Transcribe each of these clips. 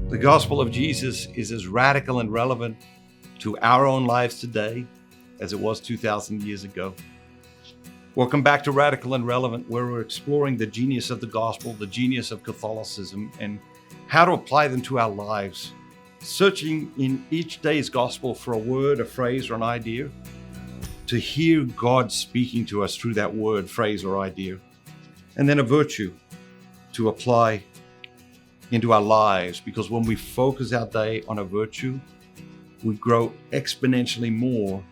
The gospel of Jesus is as radical and relevant to our own lives today as it was 2,000 years ago. Welcome back to Radical and Relevant, where we're exploring the genius of the gospel, the genius of Catholicism, and how to apply them to our lives, searching in each day's gospel for a word, a phrase, or an idea, to hear God speaking to us through that word, phrase, or idea, and then a virtue to apply into our lives, because when we focus our day on a virtue, we grow exponentially more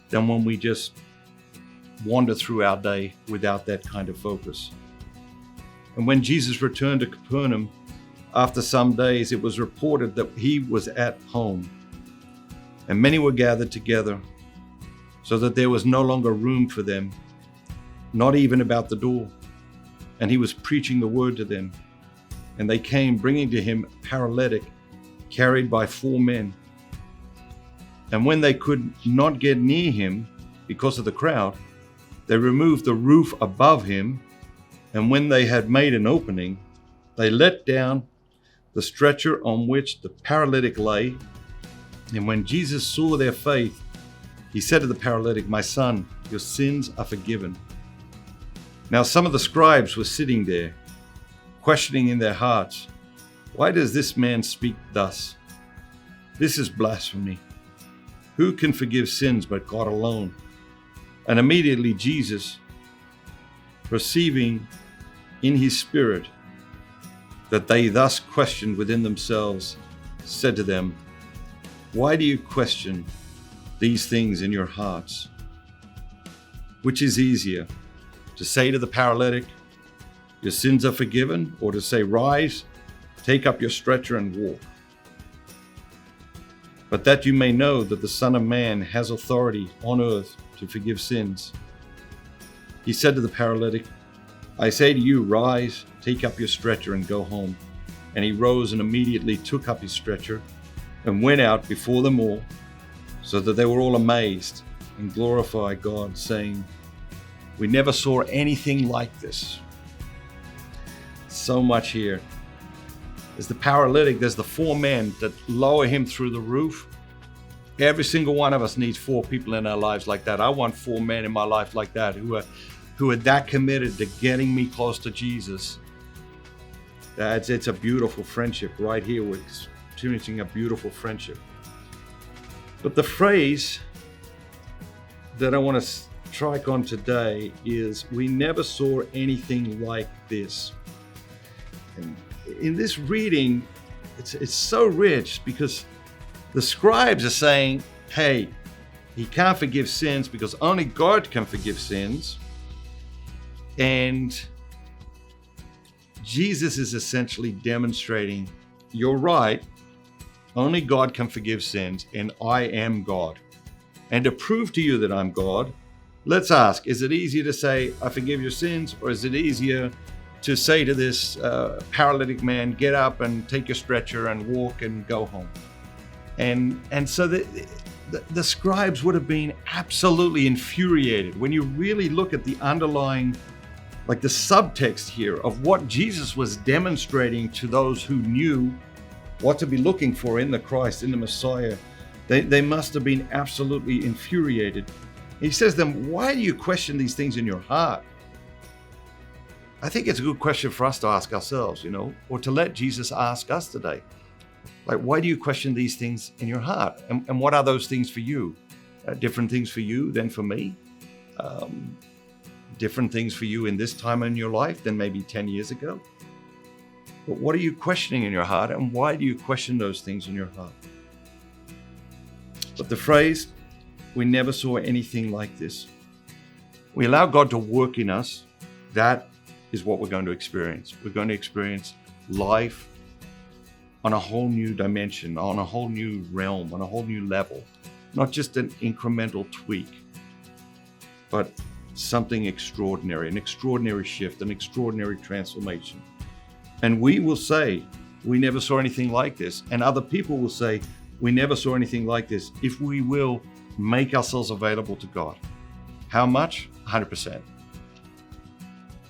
than when we just wander through our day without that kind of focus. And when Jesus returned to Capernaum, after some days, it was reported that he was at home, and many were gathered together, so that there was no longer room for them, not even about the door. And he was preaching the word to them. And they came, bringing to him a paralytic, carried by 4 men. And when they could not get near him because of the crowd, they removed the roof above him. And when they had made an opening, they let down the stretcher on which the paralytic lay. And when Jesus saw their faith, he said to the paralytic, "My son, your sins are forgiven." Now some of the scribes were sitting there, questioning in their hearts, "Why does this man speak thus? This is blasphemy. Who can forgive sins but God alone?" And immediately Jesus, perceiving in his spirit that they thus questioned within themselves, said to them, "Why do you question these things in your hearts? Which is easier, to say to the paralytic, 'Your sins are forgiven,' or to say, 'Rise, take up your stretcher and walk'? But that you may know that the Son of Man has authority on earth to forgive sins." He said to the paralytic, "I say to you, rise, take up your stretcher and go home." And he rose and immediately took up his stretcher and went out before them all, so that they were all amazed and glorified God, saying, "We never saw anything like this." So much here. There's the paralytic, there's the 4 men that lower him through the roof. Every single one of us needs 4 people in our lives like that. I want 4 men in my life like that who are that committed to getting me close to Jesus. It's a beautiful friendship right here. We're experiencing a beautiful friendship. But the phrase that I want to strike on today is, "We never saw anything like this." And in this reading, it's so rich, because the scribes are saying, hey, he can't forgive sins because only God can forgive sins. And Jesus is essentially demonstrating, you're right, only God can forgive sins, and I am God. And to prove to you that I'm God, let's ask, is it easier to say, "I forgive your sins," or is it easier to say to this paralytic man, "Get up and take your stretcher and walk and go home"? And so the scribes would have been absolutely infuriated when you really look at the underlying, like the subtext here of what Jesus was demonstrating to those who knew what to be looking for in the Christ, in the Messiah. They must have been absolutely infuriated. He says to them, "Why do you question these things in your heart?" I think it's a good question for us to ask ourselves, or to let Jesus ask us today. Like, why do you question these things in your heart? And what are those things for you? Different things for you than for me? Different things for you in this time in your life than maybe 10 years ago? But what are you questioning in your heart, and why do you question those things in your heart? But the phrase, "We never saw anything like this." We allow God to work in us. That is what we're going to experience. We're going to experience life on a whole new dimension, on a whole new realm, on a whole new level. Not just an incremental tweak, but something extraordinary, an extraordinary shift, an extraordinary transformation. And we will say, "We never saw anything like this." And other people will say, "We never saw anything like this," if we will make ourselves available to God. How much? 100%.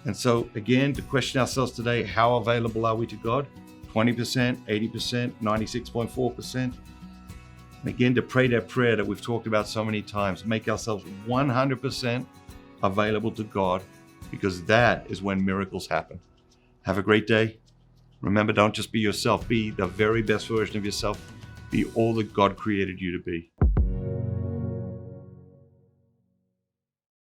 And so again, to question ourselves today, how available are we to God? 20%, 80%, 96.4%. And again, to pray that prayer that we've talked about so many times, make ourselves 100% available to God, because that is when miracles happen. Have a great day. Remember, don't just be yourself. Be the very best version of yourself. Be all that God created you to be.